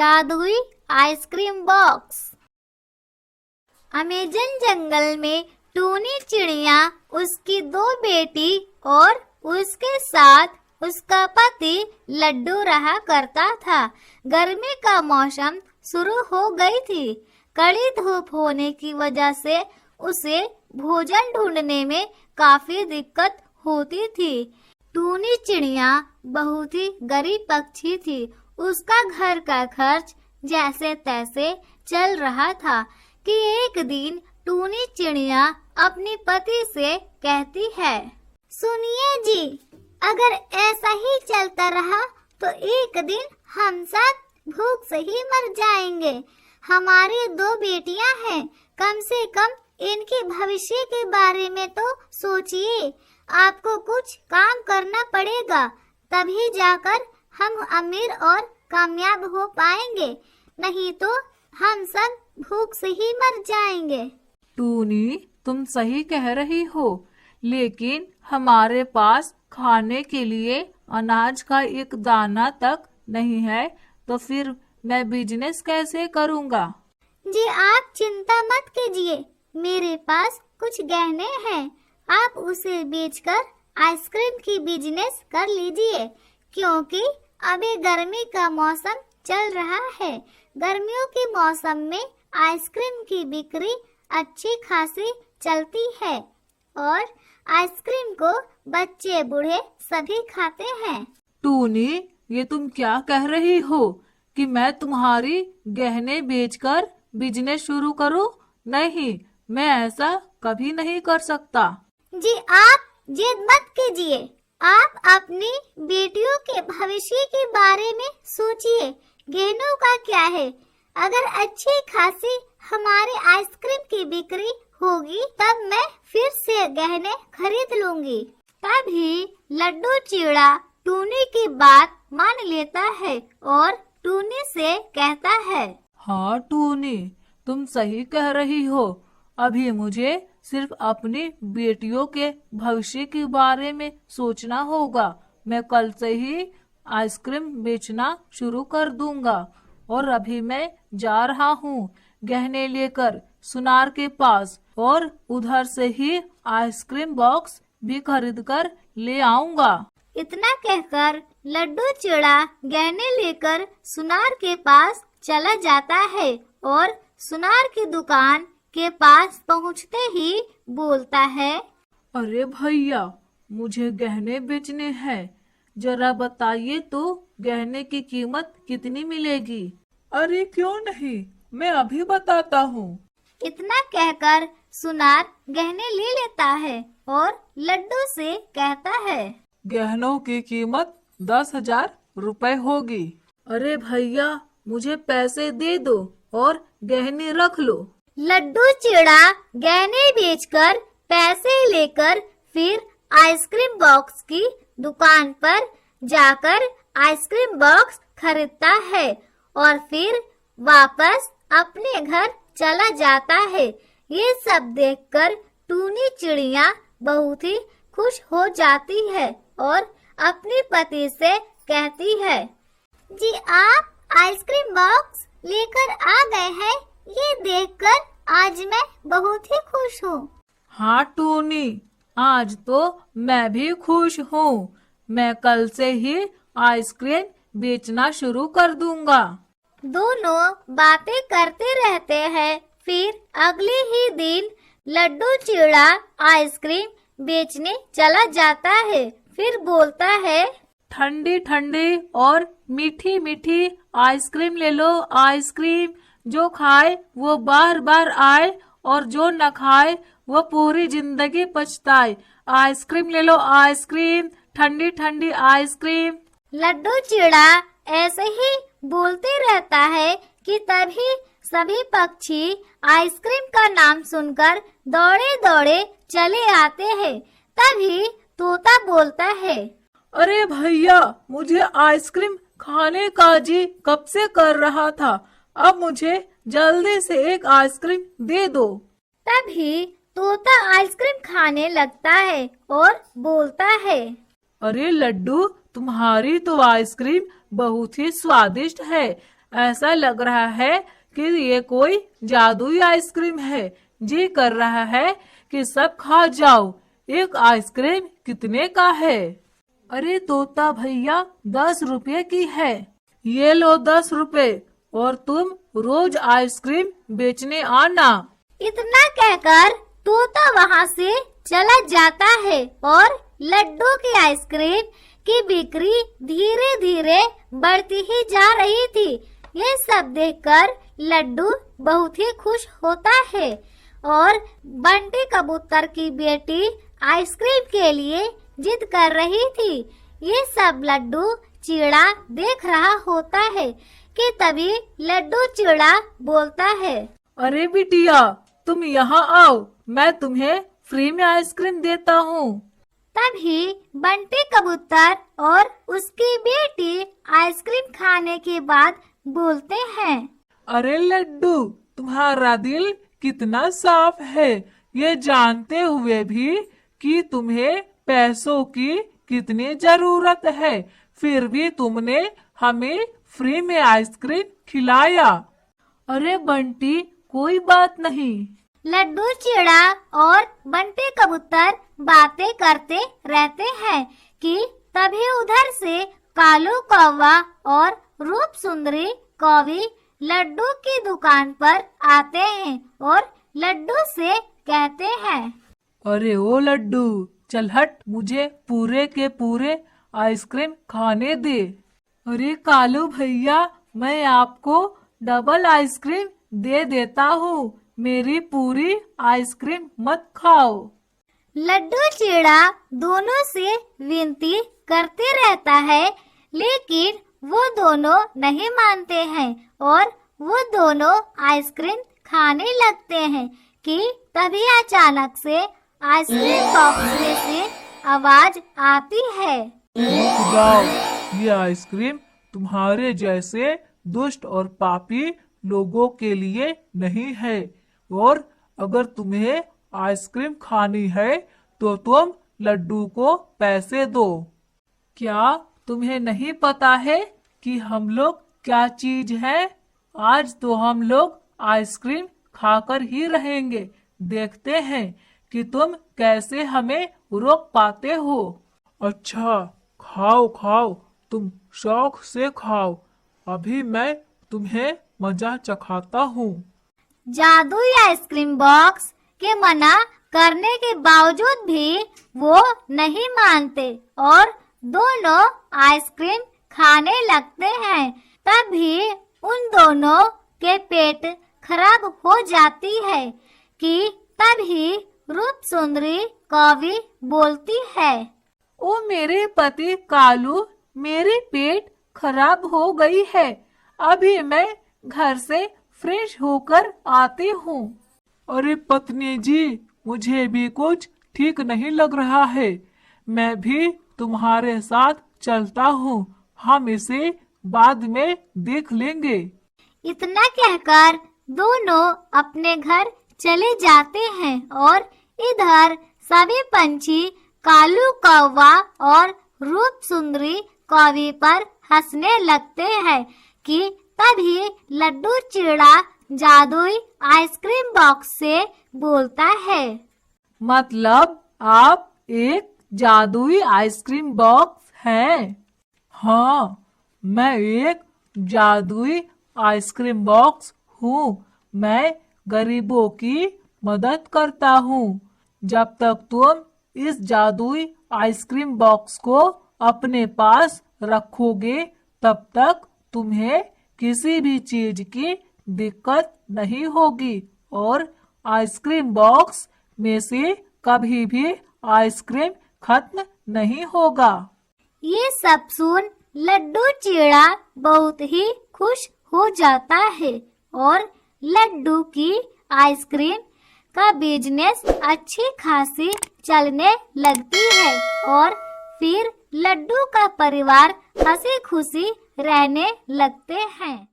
जादुई ice cream box. Amazon जंगल में टूनी चिड़िया, उसकी 2 बेटी और उसके साथ उसका पति लड्डू रहा करता था। गर्मी का मौसम शुरू हो गई थी। कड़ी धूप होने की वजह से उसे भोजन ढूंढने में काफी दिक्कत होती थी। टूनी चिड़िया बहुत ही गरीब पक्षी थी। उसका घर का खर्च जैसे तैसे चल रहा था कि एक दिन टूनी चिड़िया अपनी पति से कहती है, सुनिए जी, अगर ऐसा ही चलता रहा तो एक दिन हम सब भूख से ही मर जाएंगे। हमारी 2 बेटियां हैं, कम से कम इनके भविष्य के बारे में तो सोचिए। आपको कुछ काम करना पड़ेगा, तभी जाकर हम अमीर और कामयाब हो पाएंगे, नहीं तो हम सब भूख से ही मर जाएंगे। टूनी, तुम सही कह रही हो, लेकिन हमारे पास खाने के लिए अनाज का एक दाना तक नहीं है, तो फिर मैं बिजनेस कैसे करूँगा? जी आप चिंता मत कीजिए, मेरे पास कुछ गहने हैं। आप उसे बेचकर आइसक्रीम की बिजनेस कर लीजिए, क्योंकि अभी गर्मी का मौसम चल रहा है। गर्मियों के मौसम में आइसक्रीम की बिक्री अच्छी खासी चलती है और आइसक्रीम को बच्चे बूढ़े सभी खाते हैं। टूनी, ये तुम क्या कह रही हो कि मैं तुम्हारी गहने बेचकर बिजनेस शुरू करूं? नहीं, मैं ऐसा कभी नहीं कर सकता। जी आप जिद मत कीजिए, आप अपनी बेटियों के भविष्य के बारे में सोचिए। गहनों का क्या है, अगर अच्छी खासी हमारे आइसक्रीम की बिक्री होगी तब मैं फिर से गहने खरीद लूंगी। तभी लड्डू चिड़ा टूनी की बात मान लेता है और टूनी से कहता है, हाँ टूनी, तुम सही कह रही हो। अभी मुझे सिर्फ अपनी बेटियों के भविष्य के बारे में सोचना होगा। मैं कल से ही आइसक्रीम बेचना शुरू कर दूंगा और अभी मैं जा रहा हूँ गहने लेकर सुनार के पास, और उधर से ही आइसक्रीम बॉक्स भी खरीद कर ले आऊंगा। इतना कहकर लड्डू चिड़ा गहने लेकर सुनार के पास चला जाता है और सुनार की दुकान के पास पहुंचते ही बोलता है, अरे भैया, मुझे गहने बेचने हैं, जरा बताइए तो गहने की कीमत कितनी मिलेगी? अरे क्यों नहीं, मैं अभी बताता हूँ। इतना कहकर सुनार गहने ले लेता है और लड्डू से कहता है, गहनों की कीमत 10,000 रुपए होगी। अरे भैया, मुझे पैसे दे दो और गहने रख लो। लड्डू चिड़ा गहने बेचकर पैसे लेकर फिर आइसक्रीम बॉक्स की दुकान पर जाकर आइसक्रीम बॉक्स खरीदता है और फिर वापस अपने घर चला जाता है। ये सब देखकर टूनी चिड़िया बहुत ही खुश हो जाती है और अपने पति से कहती है, जी आप आइसक्रीम बॉक्स लेकर आ गए हैं, ये देखकर आज मैं बहुत ही खुश हूँ। हाँ टूनी, आज तो मैं भी खुश हूँ। मैं कल से ही आइसक्रीम बेचना शुरू कर दूंगा। दोनों बातें करते रहते हैं। फिर अगले ही दिन लड्डू चिड़ा आइसक्रीम बेचने चला जाता है। फिर बोलता है, ठंडी ठंडी और मीठी मीठी आइसक्रीम ले लो। आइसक्रीम जो खाए वो बार बार आए और जो न खाए वो पूरी जिंदगी पछताए। आइसक्रीम ले लो, आइसक्रीम, ठंडी ठंडी आइसक्रीम। लड्डू चिड़ा ऐसे ही बोलते रहता है कि तभी सभी पक्षी आइसक्रीम का नाम सुनकर दौड़े दौड़े चले आते हैं। तभी तोता बोलता है, अरे भैया, मुझे आइसक्रीम खाने का जी कब से कर रहा था, अब मुझे जल्दी से एक आइसक्रीम दे दो। तभी तोता आइसक्रीम खाने लगता है और बोलता है, अरे लड्डू, तुम्हारी तो आइसक्रीम बहुत ही स्वादिष्ट है। ऐसा लग रहा है कि ये कोई जादुई आइसक्रीम है। जी कर रहा है कि सब खा जाओ। एक आइसक्रीम कितने का है? अरे तोता भैया 10 रुपए की है। ये लो 10 रुपए और तुम रोज आइसक्रीम बेचने आना। इतना कहकर तोता वहाँ से चला जाता है और लड्डू की आइसक्रीम की बिक्री धीरे धीरे बढ़ती ही जा रही थी। ये सब देखकर लड्डू बहुत ही खुश होता है और बंटी कबूतर की बेटी आइसक्रीम के लिए जिद कर रही थी। ये सब लड्डू चिड़ा देख रहा होता है कि तभी लड्डू चिड़ा बोलता है, अरे बिटिया तुम यहाँ आओ, मैं तुम्हें फ्री में आइसक्रीम देता हूँ। तभी बंटी कबूतर और उसकी बेटी आइसक्रीम खाने के बाद बोलते हैं, अरे लड्डू तुम्हारा दिल कितना साफ है, ये जानते हुए भी कि तुम्हें पैसों की कितनी जरूरत है, फिर भी तुमने हमें फ्री में आइसक्रीम खिलाया। अरे बंटी कोई बात नहीं। लड्डू चिड़ा और बंटी कबूतर बातें करते रहते हैं कि तभी उधर से कालू कौवा और रूप सुंदरी कौवी लड्डू की दुकान पर आते हैं और लड्डू से कहते हैं, अरे ओ लड्डू चल हट, मुझे पूरे के पूरे आइसक्रीम खाने दे। अरे कालू भैया मैं आपको डबल आइसक्रीम दे देता हूँ, मेरी पूरी आइसक्रीम मत खाओ। लड्डू चिड़ा दोनों से विनती करते रहता है लेकिन वो दोनों नहीं मानते हैं और वो दोनों आइसक्रीम खाने लगते हैं कि तभी अचानक से आइसक्रीम बॉक्स में से आवाज आती है, खुदाओ, ये आइसक्रीम तुम्हारे जैसे दुष्ट और पापी लोगों के लिए नहीं है और अगर तुम्हें आइसक्रीम खानी है तो तुम लड्डू को पैसे दो। क्या तुम्हें नहीं पता है कि हम लोग क्या चीज है? आज तो हम लोग आइसक्रीम खाकर ही रहेंगे, देखते हैं कि तुम कैसे हमें रोक पाते हो। अच्छा खाओ खाओ, तुम शौक से खाओ, अभी मैं तुम्हें मजा चखाता हूँ। जादुई आइसक्रीम बॉक्स के मना करने के बावजूद भी वो नहीं मानते और दोनों आइसक्रीम खाने लगते हैं। तभी उन दोनों के पेट खराब हो जाती है कि तभी रूप सुंदरी कौवी बोलती है, ओ मेरे पति कालू, मेरे पेट खराब हो गई है, अभी मैं घर से फ्रेश होकर आती हूँ। अरे पत्नी जी, मुझे भी कुछ ठीक नहीं लग रहा है, मैं भी तुम्हारे साथ चलता हूँ, हम इसे बाद में देख लेंगे। इतना कहकर दोनों अपने घर चले जाते हैं और इधर सभी पंछी कालू कौवा और रूप सुंदरी कौवी पर हंसने लगते हैं कि तभी लड्डू चिड़ा जादुई आइसक्रीम बॉक्स से बोलता है, मतलब आप एक जादुई आइसक्रीम बॉक्स हैं? हाँ, मैं एक जादुई आइसक्रीम बॉक्स हूँ, मैं गरीबों की मदद करता हूँ। जब तक तुम इस जादुई आइसक्रीम बॉक्स को अपने पास रखोगे तब तक तुम्हें किसी भी चीज की दिक्कत नहीं होगी और आइसक्रीम बॉक्स में से कभी भी आइसक्रीम खत्म नहीं होगा। ये सब सुन लड्डू चिड़ा बहुत ही खुश हो जाता है और लड्डू की आइसक्रीम का बिजनेस अच्छी खासी चलने लगती है और फिर लड्डू का परिवार हंसी खुशी रहने लगते हैं।